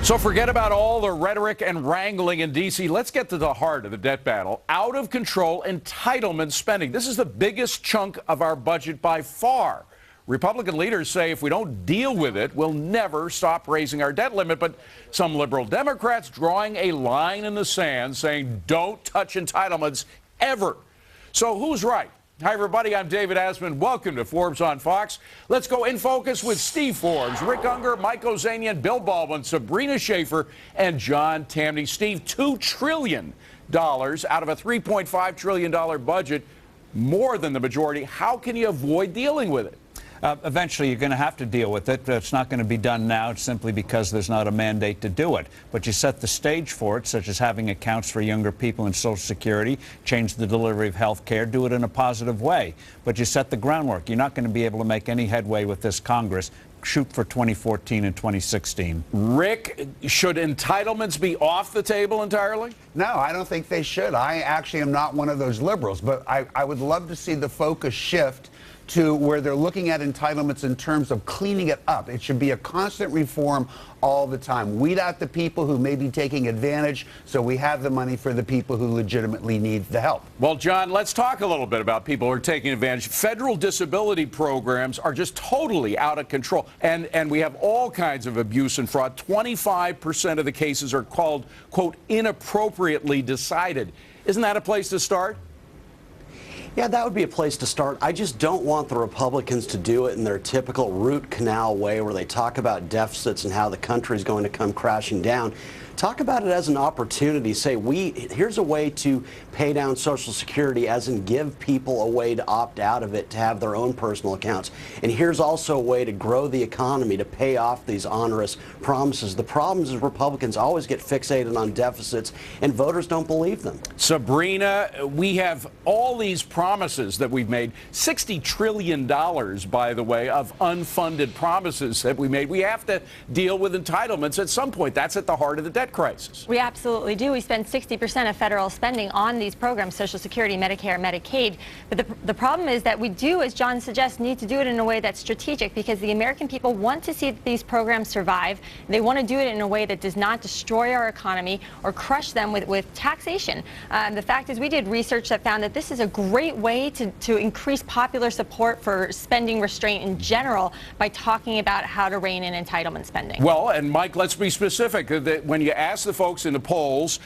So forget about all the rhetoric and wrangling in D.C. Let's get to the heart of the debt battle. Out of control entitlement spending. This is the biggest chunk of our budget by far. Republican leaders say if we don't deal with it, we'll never stop raising our debt limit. But some liberal Democrats drawing a line in the sand saying don't touch entitlements ever. So who's right? Hi, everybody. I'm David Asman. Welcome to Forbes on Fox. Let's go in focus with Steve Forbes, Rick Unger, Mike Ozanian, Bill Baldwin, Sabrina Schaeffer, and John Tamny. Steve, $2 trillion out of a $3.5 trillion budget, more than the majority. How can you avoid dealing with it? Eventually, you're going to have to deal with it. It's not going to be done now simply because there's not a mandate to do it. But you set the stage for it, such as having accounts for younger people in Social Security, change the delivery of health care, do it in a positive way. But you set the groundwork. You're not going to be able to make any headway with this Congress. Shoot for 2014 and 2016. Rick, should entitlements be off the table entirely? No, I don't think they should. I actually am not one of those liberals, but I would love to see the focus shift to where they're looking at entitlements in terms of cleaning it up. It should be a constant reform all the time. Weed out the people who may be taking advantage so we have the money for the people who legitimately need the help. Well, John, let's talk a little bit about people who are taking advantage. Federal disability programs are just totally out of control. And we have all kinds of abuse and fraud. 25% of the cases are called, quote, inappropriately decided. Isn't that a place to start? Yeah, that would be a place to start. I just don't want the Republicans to do it in their typical root canal way where they talk about deficits and how the country is going to come crashing down. Talk about it as an opportunity. Say, here's a way to pay down Social Security, as in give people a way to opt out of it to have their own personal accounts. And here's also a way to grow the economy, to pay off these onerous promises. The problem is Republicans always get fixated on deficits, and voters don't believe them. Sabrina, we have all these promises that we've made. $60 trillion, by the way, of unfunded promises that we made. We have to deal with entitlements at some point. That's at the heart of the debt crisis. We absolutely do. We spend 60% of federal spending on these programs, Social Security, Medicare, Medicaid. But the problem is that we do, as John suggests, need to do it in a way that's strategic, because the American people want to see that these programs survive. They want to do it in a way that does not destroy our economy or crush them with taxation. The fact is, we did research that found that this is a great way to increase popular support for spending restraint in general by talking about how to rein in entitlement spending. Well, and Mike, let's be specific. When you ask the folks in the polls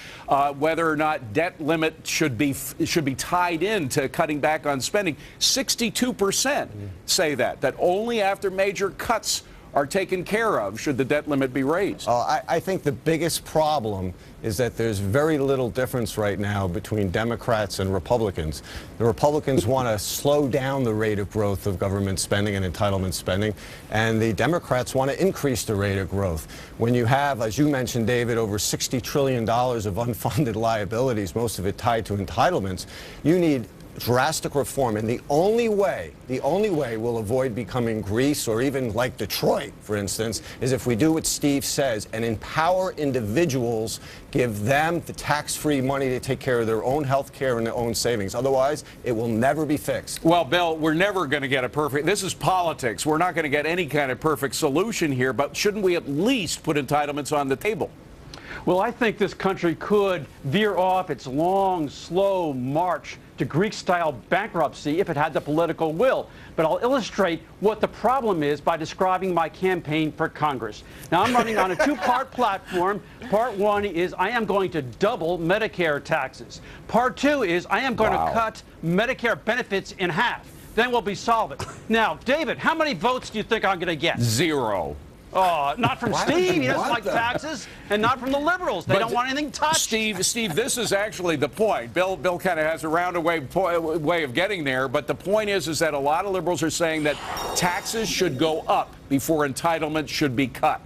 whether or not debt limit should be tied in to cutting back on spending, 62% say that only after major cuts are taken care of should the debt limit be raised. I think the biggest problem is that there's very little difference right now between Democrats and Republicans. The Republicans want to slow down the rate of growth of government spending and entitlement spending, and the Democrats want to increase the rate of growth. When you have, as you mentioned, David, over $60 trillion of unfunded liabilities, most of it tied to entitlements, you need drastic reform, and the only way we'll avoid becoming Greece or even like Detroit, for instance, is if we do what Steve says and empower individuals, give them the tax-free money to take care of their own health care and their own savings. Otherwise, it will never be fixed. Well, Bill, we're never going to get a perfect, this is politics. We're not going to get any kind of perfect solution here, but shouldn't we at least put entitlements on the table? Well, I think this country could veer off its long, slow march to Greek-style bankruptcy if it had the political will. But I'll illustrate what the problem is by describing my campaign for Congress. Now, I'm running on a two-part platform. Part one is I am going to double Medicare taxes. Part two is I am going to cut Medicare benefits in half. Then we'll be solvent. Now, David, how many votes do you think I'm going to get? 0. Oh, not from Steve. He doesn't like taxes, and not from the liberals. They don't want anything touched. Steve, this is actually the point. Bill kind of has a roundabout way of getting there, but the point is that a lot of liberals are saying that taxes should go up before entitlements should be cut.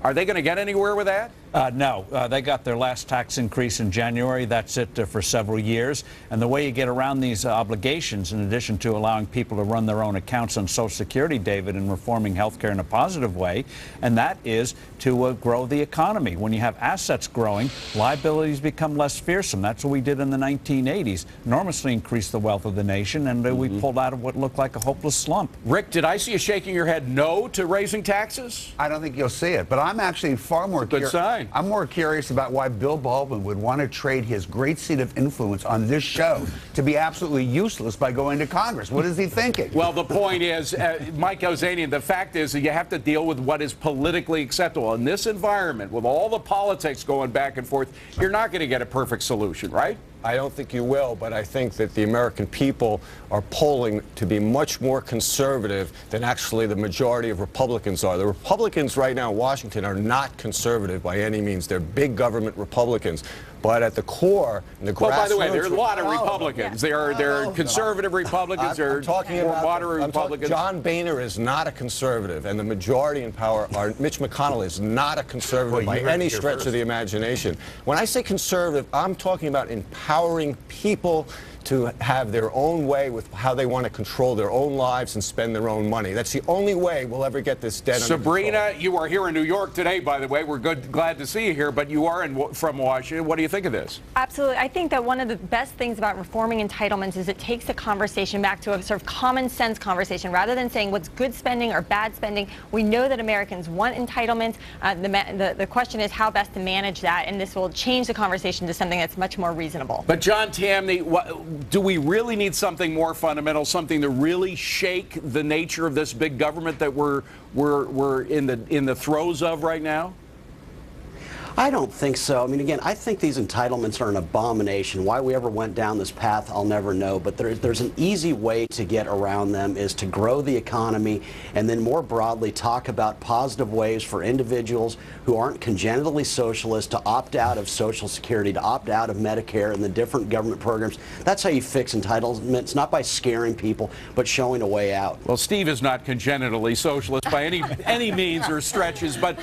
Are they going to get anywhere with that? No, they got their last tax increase in January. That's it for several years. And the way you get around these obligations, in addition to allowing people to run their own accounts on Social Security, David, and reforming health care in a positive way, and that is to grow the economy. When you have assets growing, liabilities become less fearsome. That's what we did in the 1980s. Enormously increased the wealth of the nation, and we pulled out of what looked like a hopeless slump. Rick, did I see you shaking your head no to raising taxes? I don't think you'll see it, but I'm actually far more Good sign. fine. I'm more curious about why Bill Baldwin would want to trade his great seat of influence on this show to be absolutely useless by going to Congress. What is he thinking? Well, the point is, Mike Ozanian, the fact is that you have to deal with what is politically acceptable. In this environment, with all the politics going back and forth, you're not going to get a perfect solution, right? I don't think you will, but I think that the American people are polling to be much more conservative than actually the majority of Republicans are. The Republicans right now in Washington are not conservative by any means. They're big government Republicans. But at the core, in the grassroots... Well, by the way, there are a lot of Republicans. They're conservative Republicans. I'm talking about moderate Republicans. John Boehner is not a conservative, and the majority in power are... Mitch McConnell is not a conservative by any stretch of the imagination. When I say conservative, I'm talking about empowering people to have their own way with how they want to control their own lives and spend their own money. That's the only way we'll ever get this debt under control. Sabrina, you are here in New York today, by the way. We're glad to see you here, but you are from Washington. What do you think of this? Absolutely. I think that one of the best things about reforming entitlements is it takes the conversation back to a sort of common sense conversation rather than saying what's good spending or bad spending. We know that Americans want entitlements. The question is how best to manage that, and this will change the conversation to something that's much more reasonable. But John Tamny, do we really need something more fundamental, something to really shake the nature of this big government that we're in the throes of right now? I don't think so. I mean, again, I think these entitlements are an abomination. Why we ever went down this path, I'll never know. But there's an easy way to get around them is to grow the economy and then more broadly talk about positive ways for individuals who aren't congenitally socialist to opt out of Social Security, to opt out of Medicare and the different government programs. That's how you fix entitlements, not by scaring people, but showing a way out. Well, Steve is not congenitally socialist by any means or stretches, but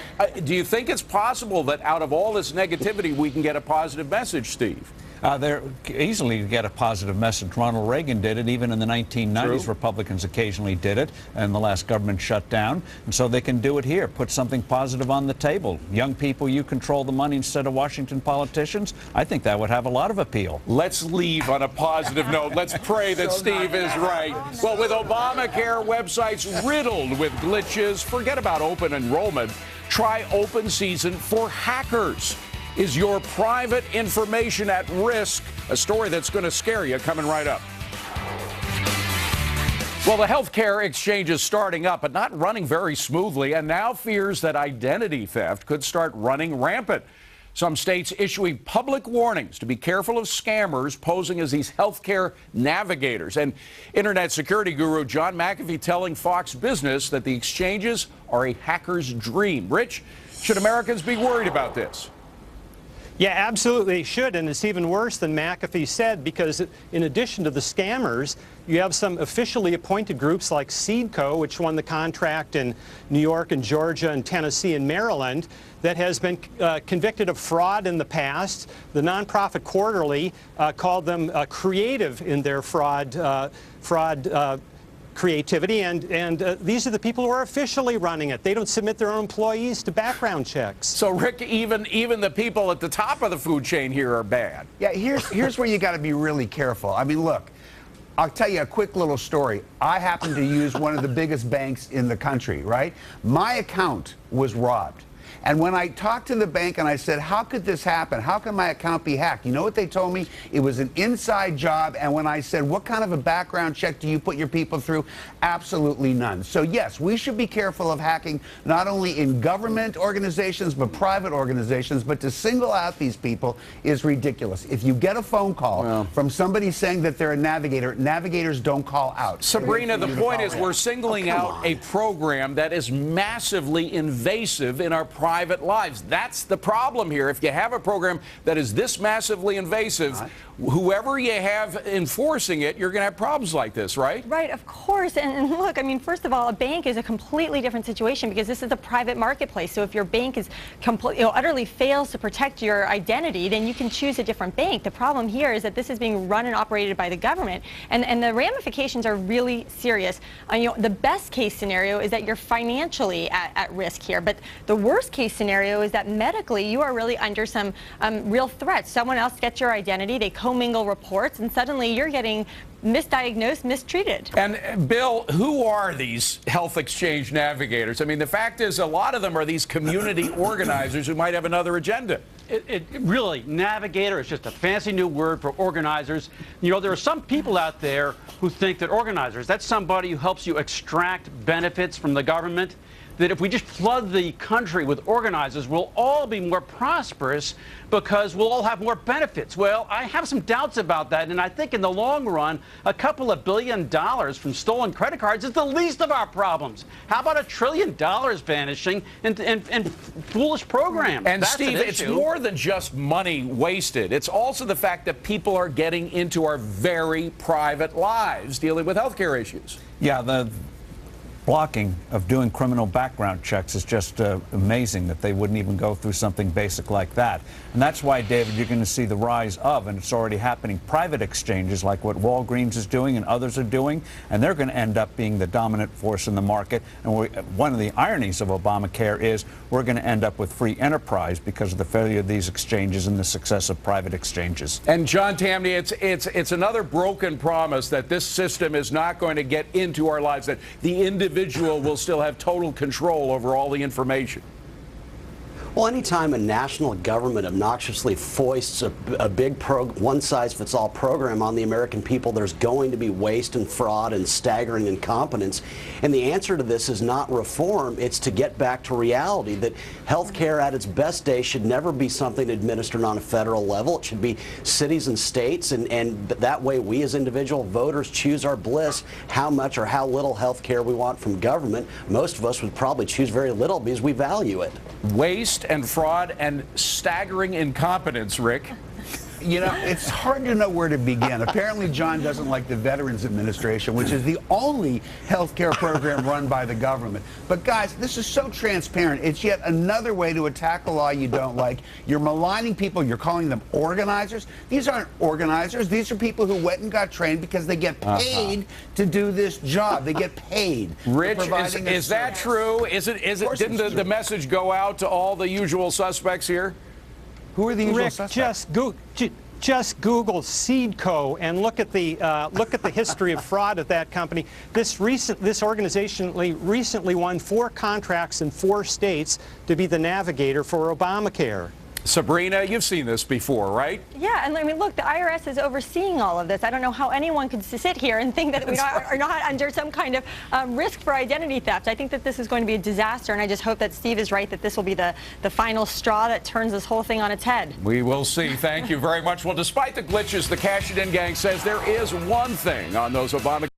do you think it's possible that out of all this negativity we can get a positive message, Steve? They're easily get a positive message. Ronald Reagan did it. Even in the 1990s, True. Republicans occasionally did it, and the last government shut down. And so they can do it here. Put something positive on the table. Young people, you control the money instead of Washington politicians. I think that would have a lot of appeal. Let's leave on a positive note. Let's pray that Steve is right. Well, with Obamacare, websites riddled with glitches, forget about open enrollment. Try open season for hackers. Is your private information at risk? A story that's going to scare you coming right up. Well, the healthcare exchange is starting up, but not running very smoothly, and now fears that identity theft could start running rampant. Some states issuing public warnings to be careful of scammers posing as these healthcare navigators. And Internet security guru John McAfee telling Fox Business that the exchanges are a hacker's dream. Rich, should Americans be worried about this? Yeah, absolutely should, and it's even worse than McAfee said, because in addition to the scammers, you have some officially appointed groups like Seedco, which won the contract in New York and Georgia and Tennessee and Maryland, that has been convicted of fraud in the past. The nonprofit Quarterly called them creative in their fraud creativity, and these are the people who are officially running it. They don't submit their own employees to background checks. So, Rick, even the people at the top of the food chain here are bad. Yeah, here's where you got to be really careful. I mean, look, I'll tell you a quick little story. I happen to use one of the biggest banks in the country, right? My account was robbed. And when I talked to the bank and I said, how could this happen? How can my account be hacked? You know what they told me? It was an inside job. And when I said, what kind of a background check do you put your people through? Absolutely none. So, yes, we should be careful of hacking, not only in government organizations, but private organizations. But to single out these people is ridiculous. If you get a phone call from somebody saying that they're a navigator, navigators don't call out. Sabrina, the point is we're singling out a program that is massively invasive in our private lives. That's the problem here. If you have a program that is this massively invasive, whoever you have enforcing it, you're going to have problems like this, right? Right, of course. And look, I mean, first of all, a bank is a completely different situation because this is a private marketplace. So if your bank is utterly fails to protect your identity, then you can choose a different bank. The problem here is that this is being run and operated by the government, and the ramifications are really serious. The best case scenario is that you're financially at risk here, but the worst case scenario is that medically you are really under some real threats. Someone else gets your identity, they commingle reports, and suddenly you're getting misdiagnosed, mistreated. And Bill, who are these health exchange navigators? I mean, the fact is a lot of them are these community organizers who might have another agenda. It really, navigator is just a fancy new word for organizers. You know, there are some people out there who think that organizers, that's somebody who helps you extract benefits from the government, that if we just flood the country with organizers, we'll all be more prosperous because we'll all have more benefits. Well, I have some doubts about that, and I think in the long run, a couple of $1 billion from stolen credit cards is the least of our problems. How about $1 trillion vanishing in foolish programs? And that's Steve, it's more than just money wasted. It's also the fact that people are getting into our very private lives dealing with healthcare issues. Yeah, the blocking of doing criminal background checks is just amazing that they wouldn't even go through something basic like that. And that's why, David, you're going to see the rise of, and it's already happening, private exchanges like what Walgreens is doing and others are doing, and they're going to end up being the dominant force in the market. And one of the ironies of Obamacare is we're going to end up with free enterprise because of the failure of these exchanges and the success of private exchanges. And John Tamny, it's another broken promise that this system is not going to get into our lives, that the individual will still have total control over all the information. Well, anytime a national government obnoxiously foists a big one-size-fits-all program on the American people, there's going to be waste and fraud and staggering incompetence. And the answer to this is not reform, it's to get back to reality, that health care at its best day should never be something administered on a federal level. It should be cities and states, and that way we as individual voters choose our bliss, how much or how little health care we want from government. Most of us would probably choose very little because we value it. Waste and fraud and staggering incompetence, Rick. You know, it's hard to know where to begin. Apparently, John doesn't like the Veterans Administration, which is the only health care program run by the government. But guys, this is so transparent. It's yet another way to attack a law you don't like. You're maligning people. You're calling them organizers. These aren't organizers. These are people who went and got trained because they get paid to do this job. They get paid. Rich, is that true? Didn't the message go out to all the usual suspects here? Who are the usual Rick, suspects? just Google Seedco and look at the history of fraud at that company. This organization recently won 4 contracts in 4 states to be the navigator for Obamacare. Sabrina, you've seen this before, right? Yeah, and I mean, look, the IRS is overseeing all of this. I don't know how anyone could sit here and think that we are not under some kind of risk for identity theft. I think that this is going to be a disaster, and I just hope that Steve is right, that this will be the final straw that turns this whole thing on its head. We will see. Thank you very much. Well, despite the glitches, the Cash It In gang says there is one thing on those Obama